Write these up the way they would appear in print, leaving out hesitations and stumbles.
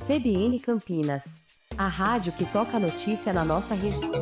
CBN Campinas, a rádio que toca a notícia na nossa região.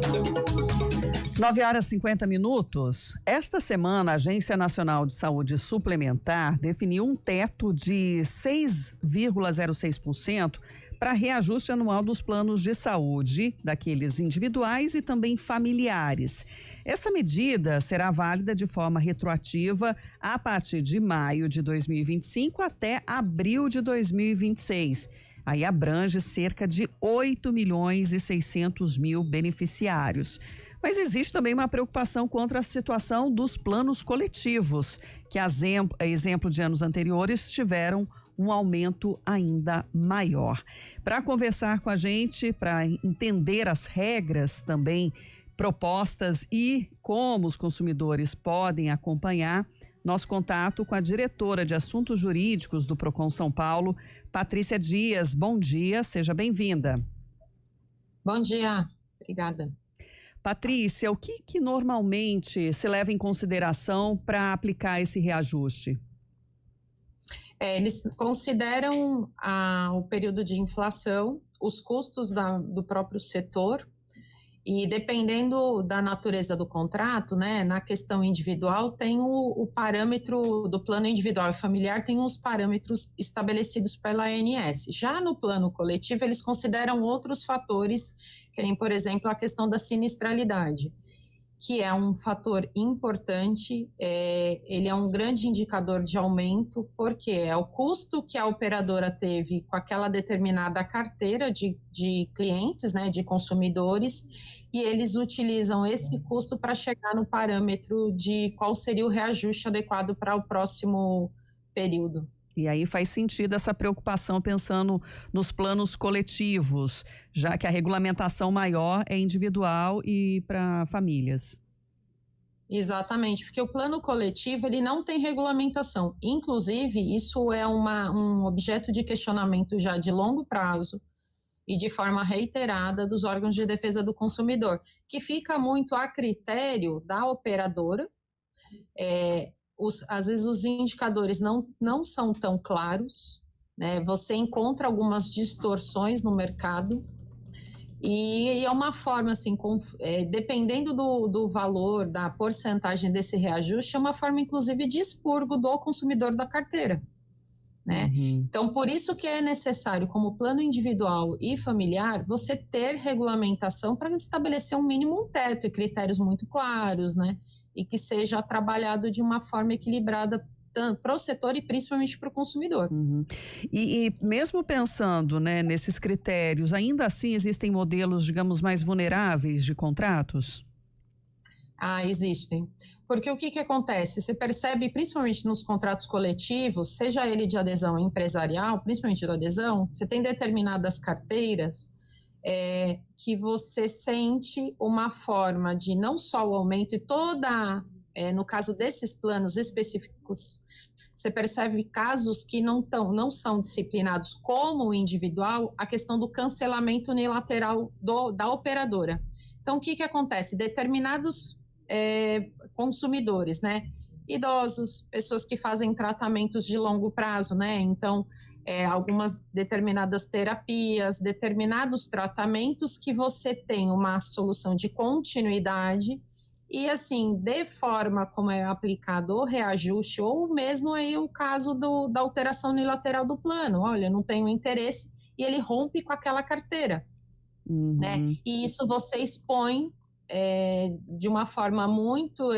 9h50. Esta semana, a Agência Nacional de Saúde Suplementar definiu um teto de 6,06% para reajuste anual dos planos de saúde, daqueles individuais e também familiares. Essa medida será válida de forma retroativa a partir de maio de 2025 até abril de 2026. Aí abrange cerca de 8.600.000 beneficiários. Mas existe também uma preocupação contra a situação dos planos coletivos, que, a exemplo de anos anteriores, tiveram um aumento ainda maior. Para conversar com a gente, para entender as regras também propostas e como os consumidores podem acompanhar, nosso contato com a diretora de Assuntos Jurídicos do Procon São Paulo, Patrícia Dias. Bom dia, seja bem-vinda. Bom dia, obrigada. Patrícia, o que normalmente se leva em consideração para aplicar esse reajuste? Eles consideram o período de inflação, os custos do próprio setor, e dependendo da natureza do contrato, né, na questão individual tem o parâmetro do plano individual e familiar, tem os parâmetros estabelecidos pela ANS. Já no plano coletivo, eles consideram outros fatores, que nem, por exemplo, a questão da sinistralidade, que é um fator importante, ele é um grande indicador de aumento, porque é o custo que a operadora teve com aquela determinada carteira de clientes, né, de consumidores, e eles utilizam esse custo para chegar no parâmetro de qual seria o reajuste adequado para o próximo período. E aí faz sentido essa preocupação pensando nos planos coletivos, já que a regulamentação maior é individual e para famílias. Exatamente, porque o plano coletivo ele não tem regulamentação. Inclusive, isso é um objeto de questionamento já de longo prazo e de forma reiterada dos órgãos de defesa do consumidor, que fica muito a critério da operadora. Às vezes os indicadores não são tão claros, né? Você encontra algumas distorções no mercado e é uma forma, assim, dependendo do valor, da porcentagem desse reajuste, é uma forma, inclusive, de expurgo do consumidor da carteira, né? Uhum. Então, por isso que é necessário, como plano individual e familiar, você ter regulamentação para estabelecer um mínimo, um teto e critérios muito claros, né? E que seja trabalhado de uma forma equilibrada para o setor e principalmente para o consumidor. Uhum. E mesmo pensando, né, nesses critérios, ainda assim existem modelos, digamos, mais vulneráveis de contratos? Existem. Porque o que acontece? Você percebe, principalmente nos contratos coletivos, seja ele de adesão empresarial, principalmente de adesão, você tem determinadas carteiras que você sente uma forma de não só o aumento e no caso desses planos específicos, você percebe casos que não são disciplinados como o individual, a questão do cancelamento unilateral da operadora. Então, o que acontece? Determinados consumidores, né? Idosos, pessoas que fazem tratamentos de longo prazo, né? Então, algumas determinadas terapias, determinados tratamentos que você tem uma solução de continuidade e, assim, de forma como é aplicado o reajuste ou mesmo aí o caso da alteração unilateral do plano. Olha, não tenho interesse e ele rompe com aquela carteira, né? E isso você expõe de uma forma muito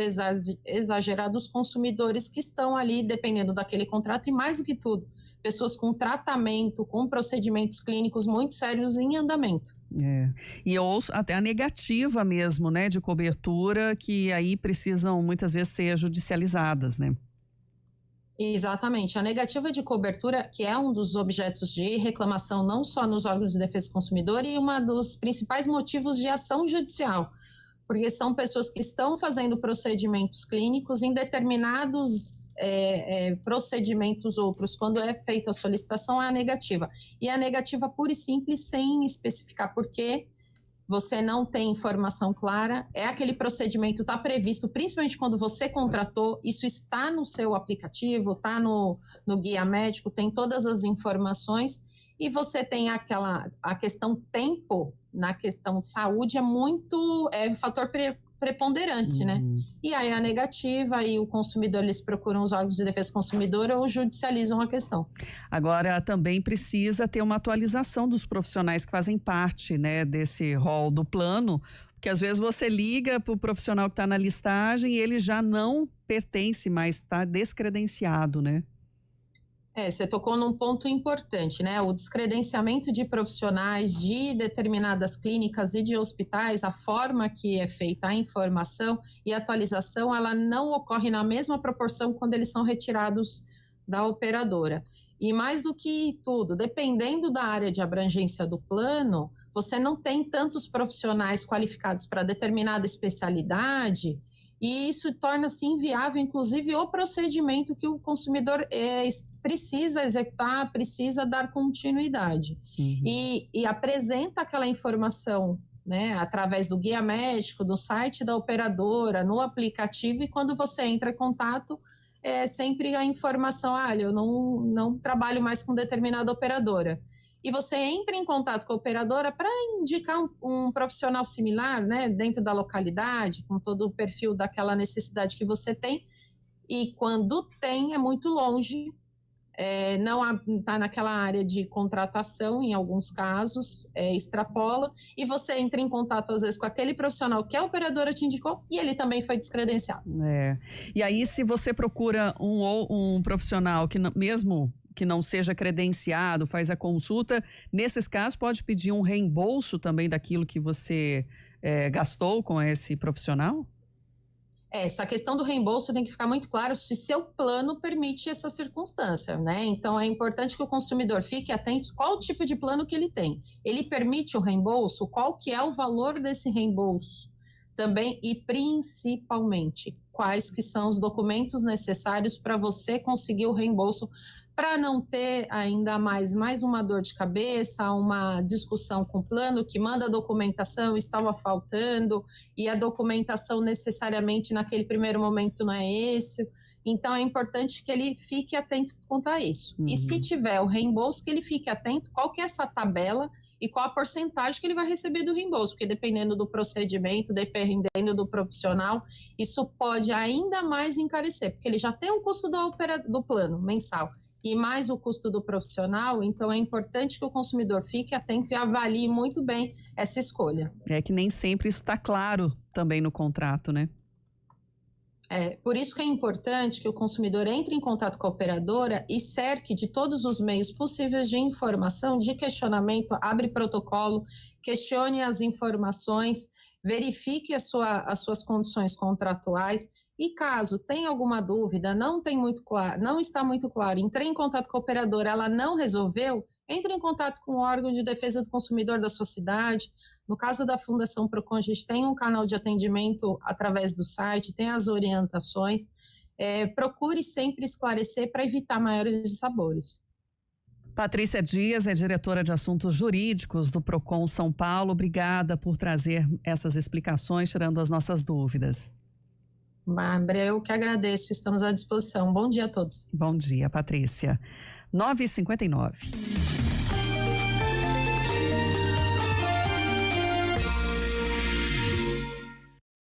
exagerada os consumidores que estão ali dependendo daquele contrato e, mais do que tudo, pessoas com tratamento, com procedimentos clínicos muito sérios em andamento. E eu ouço até a negativa mesmo, né, de cobertura, que aí precisam muitas vezes ser judicializadas, né? Exatamente, a negativa de cobertura, que é um dos objetos de reclamação não só nos órgãos de defesa do consumidor e um dos principais motivos de ação judicial, porque são pessoas que estão fazendo procedimentos clínicos em determinados procedimentos outros, quando é feita a solicitação, é a negativa. E a negativa pura e simples, sem especificar por quê, você não tem informação clara, aquele procedimento está previsto, principalmente quando você contratou, isso está no seu aplicativo, está no guia médico, tem todas as informações, E você tem a questão tempo, na questão saúde, é fator preponderante, né? E aí a negativa e o consumidor, eles procuram os órgãos de defesa do consumidor ou judicializam a questão. Agora, também precisa ter uma atualização dos profissionais que fazem parte, né, desse rol do plano, porque às vezes você liga para o profissional que está na listagem e ele já não pertence mais, está descredenciado, né? Você tocou num ponto importante, né? O descredenciamento de profissionais de determinadas clínicas e de hospitais, a forma que é feita a informação e atualização, ela não ocorre na mesma proporção quando eles são retirados da operadora. E mais do que tudo, dependendo da área de abrangência do plano, você não tem tantos profissionais qualificados para determinada especialidade. E isso torna-se inviável, inclusive, o procedimento que o consumidor precisa executar, precisa dar continuidade. E apresenta aquela informação, né, através do guia médico, do site da operadora, no aplicativo, e quando você entra em contato, sempre a informação, eu não trabalho mais com determinada operadora. E você entra em contato com a operadora para indicar um profissional similar, né, dentro da localidade, com todo o perfil daquela necessidade que você tem. E quando tem, é muito longe, não está naquela área de contratação, em alguns casos, extrapola, e você entra em contato, às vezes, com aquele profissional que a operadora te indicou, e ele também foi descredenciado. E aí, se você procura um profissional que mesmo que não seja credenciado, faz a consulta, nesses casos pode pedir um reembolso também daquilo que você gastou com esse profissional? Essa questão do reembolso tem que ficar muito claro se seu plano permite essa circunstância, né? Então, é importante que o consumidor fique atento qual tipo de plano que ele tem. Ele permite o reembolso? Qual que é o valor desse reembolso? Também, e principalmente, quais que são os documentos necessários para você conseguir o reembolso, para não ter ainda mais uma dor de cabeça, uma discussão com o plano que manda a documentação, estava faltando, e a documentação necessariamente naquele primeiro momento não é esse. Então, é importante que ele fique atento quanto a isso. E se tiver o reembolso, que ele fique atento qual que é essa tabela e qual a porcentagem que ele vai receber do reembolso, porque dependendo do procedimento, dependendo do profissional, isso pode ainda mais encarecer, porque ele já tem um custo do plano mensal, e mais o custo do profissional, então é importante que o consumidor fique atento e avalie muito bem essa escolha. É que nem sempre isso está claro também no contrato, né? Por isso que é importante que o consumidor entre em contato com a operadora e cerque de todos os meios possíveis de informação, de questionamento, abre protocolo, questione as informações, verifique as suas condições contratuais. E caso tenha alguma dúvida, não está muito claro, entrei em contato com a operadora, ela não resolveu, entre em contato com o órgão de defesa do consumidor da sua cidade. No caso da Fundação Procon, a gente tem um canal de atendimento através do site, tem as orientações. Procure sempre esclarecer para evitar maiores dissabores. Patrícia Dias é diretora de assuntos jurídicos do Procon São Paulo. Obrigada por trazer essas explicações, tirando as nossas dúvidas. Bárbara, eu que agradeço, estamos à disposição. Bom dia a todos. Bom dia, Patrícia. 9h59.